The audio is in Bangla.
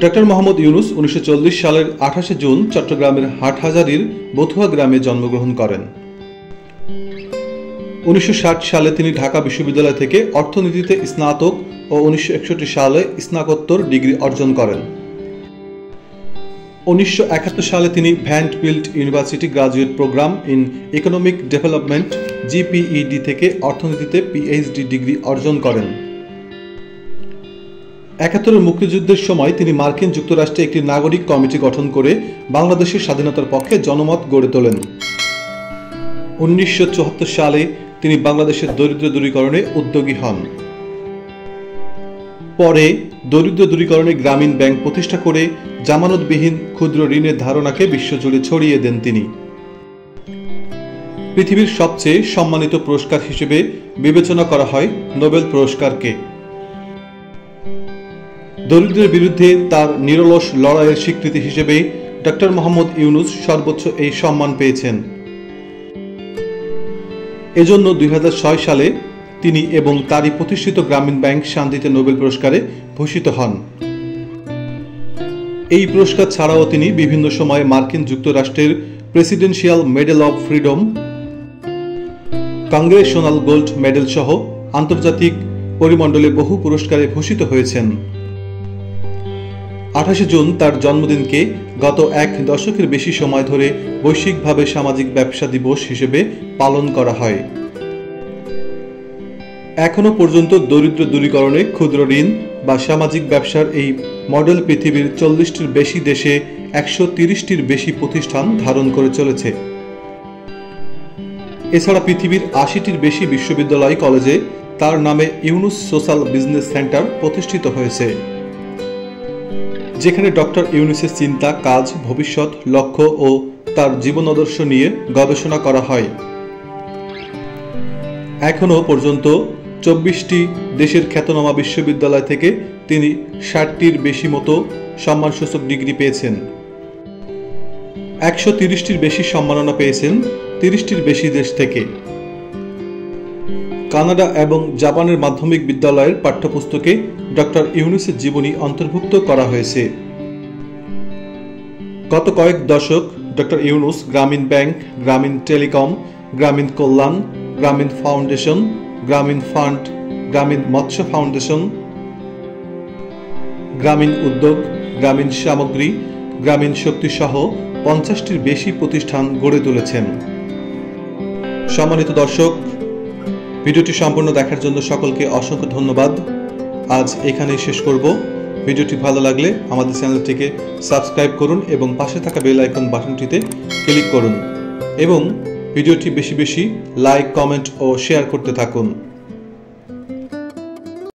ডক্টর মোহাম্মদ ইউনুস 1940 সালের 28 জুন চট্টগ্রামের হাটহাজারীর বথুয়া গ্রামে জন্মগ্রহণ করেন। 1960 সালে তিনি ঢাকা বিশ্ববিদ্যালয় থেকে অর্থনীতিতে স্নাতক ও 1961 সালে স্নাতকোত্তর ডিগ্রি অর্জন করেন। 1971 সালে তিনি Vanderbilt University Graduate Program in Economic Development GPED থেকে অর্থনীতিতে PhD ডিগ্রি অর্জন করেন। 71 মুক্তিযুদ্ধের সময় তিনি মার্কিন যুক্তরাষ্ট্রে একটি নাগরিক কমিটি গঠন করে বাংলাদেশের স্বাধীনতার পক্ষে জনমত গড়ে তোলেন। 1974 সালে তিনি বাংলাদেশের দরিদ্র দূরীকরণে উদ্যোগী হন। পরে দরিদ্র দূরীকরণে গ্রামীণ ব্যাংক প্রতিষ্ঠা করে জামানতবিহীন ক্ষুদ্র ঋণের ধারণাকে বিশ্বজুড়ে ছড়িয়ে দেন তিনি। পৃথিবীর সবচেয়ে সম্মানিত পুরস্কার হিসেবে বিবেচনা করা হয় নোবেল পুরস্কারকে। দরিদ্রের বিরুদ্ধে তার নিরলস লড়াইয়ের স্বীকৃতি হিসেবে ডক্টর মোহাম্মদ ইউনুস সর্বোচ্চ এই সম্মান পেয়েছেন। এজন্য 2006 সালে তিনি এবং তারই প্রতিষ্ঠিত গ্রামীণ ব্যাংক শান্তিতে নোবেল পুরস্কারে ভূষিত হন। এই পুরস্কার ছাড়াও তিনি বিভিন্ন সময়ে মার্কিন যুক্তরাষ্ট্রের presidential medal of freedom, Congressional gold medal সহ আন্তর্জাতিক পরিমণ্ডলে বহু পুরস্কারে ভূষিত হয়েছেন। 28 জুন তার জন্মদিনকে গত এক দশকের বেশি সময় ধরে বৈশ্বিকভাবে সামাজিক ব্যবসা দিবস হিসেবে পালন করা হয়। এখনো পর্যন্ত দরিদ্র দূরীকরণে ক্ষুদ্র ঋণ বা সামাজিক ব্যবসার এই মডেল পৃথিবীর 40টির বেশি দেশে 130টির বেশি প্রতিষ্ঠান ধারণ করে চলেছে। এছাড়া পৃথিবীর 80টির বেশি বিশ্ববিদ্যালয় কলেজে তার নামে ইউনুস সোশ্যাল বিজনেস সেন্টার প্রতিষ্ঠিত হয়েছে, যেখানে ডক্টর ইউনুসের চিন্তা, কাজ, ভবিষ্যৎ লক্ষ্য ও তার জীবন আদর্শ নিয়ে গবেষণা করা হয়। এখনো পর্যন্ত 24টি দেশের খ্যাতনামা বিশ্ববিদ্যালয় থেকে তিনি 60টির বেশি মতো সম্মানসূচক ডিগ্রি পেয়েছেন। 130টির বেশি সম্মাননা পেয়েছেন 30টির বেশি দেশ থেকে। কানাডা এবং জাপানের মাধ্যমিক বিদ্যালয়ের পাঠ্যপুস্তকে ডক্টর ইউনুসের জীবনী অন্তর্ভুক্ত করা হয়েছে। গত কয়েক দশক ডক্টর ইউনুস গ্রামীণ ব্যাংক, গ্রামীণ টেলিকম, গ্রামীণ কল্যাণ, গ্রামীণ ফাউন্ডেশন, গ্রামীণ ফান্ড, গ্রামীণ মৎস্য ফাউন্ডেশন, গ্রামীণ উদ্যোগ, গ্রামীণ সামগ্রী, গ্রামীণ শক্তি সহ 50টির বেশি প্রতিষ্ঠান গড়ে তুলেছেন। সম্মানিত দর্শক, ভিডিওটি সম্পূর্ণ দেখার জন্য সকলকে অসংখ্য ধন্যবাদ। আজ এখানেই শেষ করব। ভিডিওটি ভালো লাগলে আমাদের চ্যানেলটিকে সাবস্ক্রাইব করুন এবং পাশে থাকা বেল আইকন বাটনটিতে ক্লিক করুন এবং ভিডিওটি বেশি বেশি লাইক, কমেন্ট ও শেয়ার করতে থাকুন।